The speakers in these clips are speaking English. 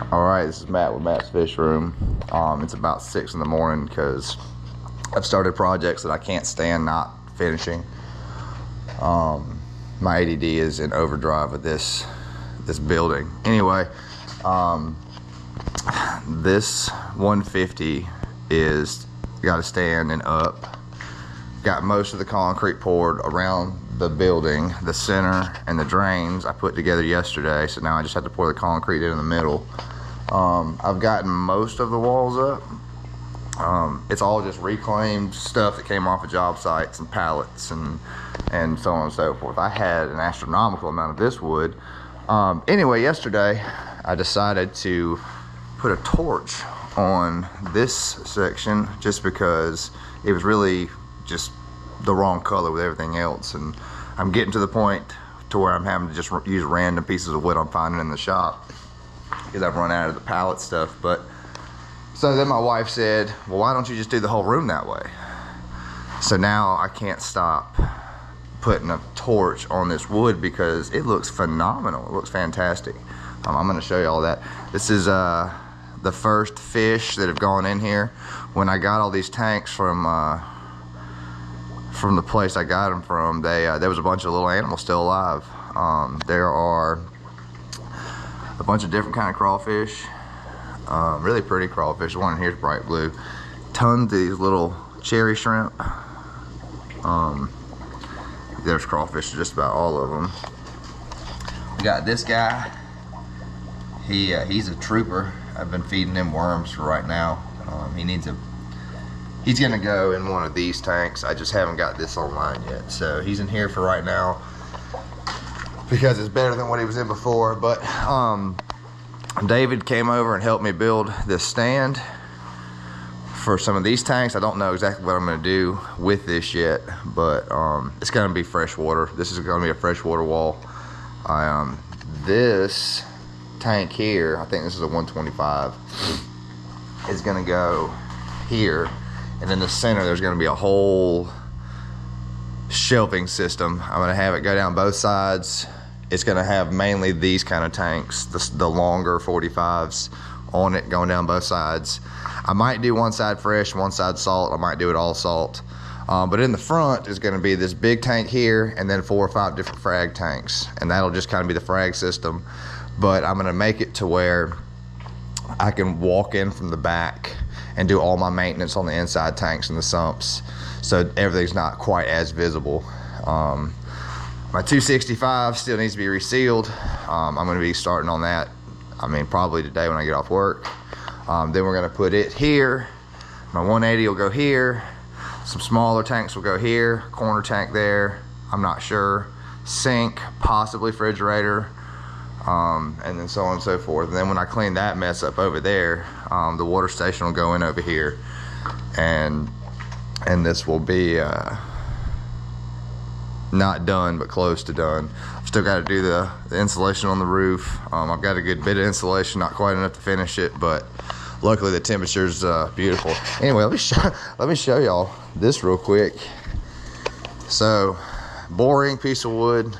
All right, this is Matt with Matt's Fish Room. It's about 6 in the morning because I've started projects that I can't stand not finishing. My ADD is in overdrive with this building. Anyway, this 150 is got a stand and up. Got most of the concrete poured around the building, the center and the drains I put together yesterday, so now I just have to pour the concrete in the middle. I've gotten most of the walls up. It's all just reclaimed stuff that came off of job sites and pallets and so on and so forth. I had an astronomical amount of this wood. Anyway, yesterday I decided to put a torch on this section just because it was really just the wrong color with everything else, and I'm getting to the point to where I'm having to just use random pieces of wood I'm finding in the shop because I've run out of the pallet stuff. But so then my wife said, well, why don't you just do the whole room that way? So now I can't stop putting a torch on this wood because it looks phenomenal. It looks fantastic. I'm going to show you all that. This is the first fish that have gone in here. When I got all these tanks from the place I got them from, there was a bunch of little animals still alive. There are a bunch of different kind of crawfish, really pretty crawfish. The one in here is bright blue. Tons of these little cherry shrimp. There's crawfish, just about all of them. We got this guy. He's a trooper. I've been feeding him worms for right now. He's gonna go in one of these tanks. I just haven't got this online yet. So he's in here for right now because it's better than what he was in before. But David came over and helped me build this stand for some of these tanks. I don't know exactly what I'm gonna do with this yet, but it's gonna be freshwater. This is gonna be a freshwater wall. This tank here, I think this is a 125, is gonna go here. And in the center, there's gonna be a whole shelving system. I'm gonna have it go down both sides. It's gonna have mainly these kind of tanks, the longer 45s on it going down both sides. I might do one side fresh, one side salt. I might do it all salt. But in the front is gonna be this big tank here and then 4 or 5 different frag tanks. And that'll just kind of be the frag system. But I'm gonna make it to where I can walk in from the back and do all my maintenance on the inside tanks and the sumps, so everything's not quite as visible. My 265 still needs to be resealed. I'm gonna be starting on that, probably today when I get off work. Then we're gonna put it here. My 180 will go here. Some smaller tanks will go here. Corner tank there, I'm not sure. Sink, possibly refrigerator. And then so on and so forth. And then when I clean that mess up over there, the water station will go in over here, and this will be not done but close to done. I've still got to do the insulation on the roof. I've got a good bit of insulation, not quite enough to finish it, but luckily the temperature's beautiful. Anyway, let me show y'all this real quick. So, boring piece of wood.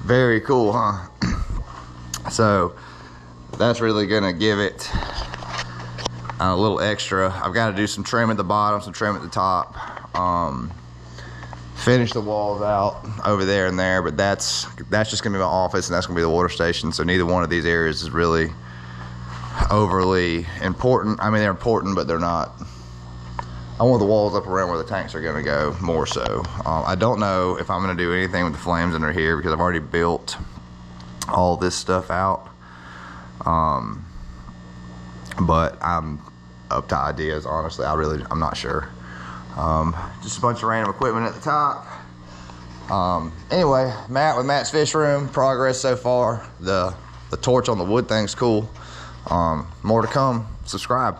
Very cool, huh? So that's really gonna give it a little extra. I've got to do some trim at the bottom, some trim at the top, finish the walls out over there and there, but that's just gonna be my office, and that's gonna be the water station. So neither one of these areas is really overly important. I mean, they're important, but they're not. I want the walls up around where the tanks are gonna go more so. I don't know if I'm gonna do anything with the flames under here because I've already built all this stuff out. But I'm up to ideas, honestly. I'm not sure. Just a bunch of random equipment at the top. Anyway, Matt with Matt's Fish Room, progress so far. The torch on the wood thing's cool. More to come. Subscribe.